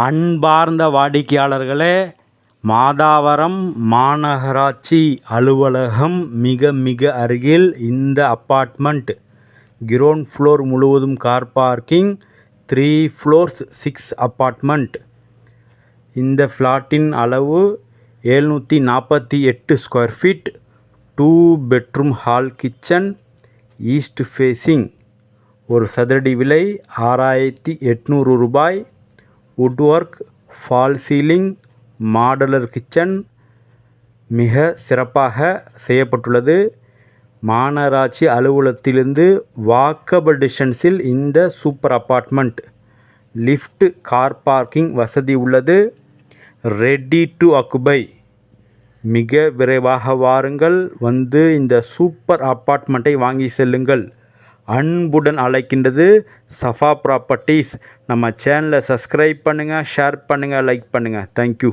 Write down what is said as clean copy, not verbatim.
அன்பார்ந்த வாடிக்கையாளர்களே, மாதாவரம் மாநகராட்சி அலுவலகம் மிக மிக அருகில் இந்த அப்பார்ட்மெண்ட். கிரவுண்ட் ஃப்ளோர் முழுவதும் கார் பார்க்கிங், 3 floors 6 அப்பார்ட்மெண்ட். இந்த ஃப்ளாட்டின் அளவு 748 square feet. 2 bedroom hall kitchen, east facing. ஒரு சதுரடி விலை ரூ. 6,800. Wood work, false ceiling, modular kitchen மிக சிறப்பாக செய்யப்பட்டுள்ளது. மாநகராட்சி அலுவலகத்திலிருந்து வாக்கபிள் டிஸ்டன்ஸில் இந்த super apartment. Lift, car parking வசதி உள்ளது. Ready to occupy. மிக விரைவாக வாருங்கள், வந்து இந்த சூப்பர் அப்பார்ட்மெண்ட்டை வாங்கி செல்லுங்கள். அன்புடன் அழைக்கின்றது சஃபா ப்ராப்பர்ட்டிஸ். நம்ம சேனலை சப்ஸ்கிரைப் பண்ணுங்கள், ஷேர் பண்ணுங்கள், லைக் பண்ணுங்கள். தேங்க்யூ.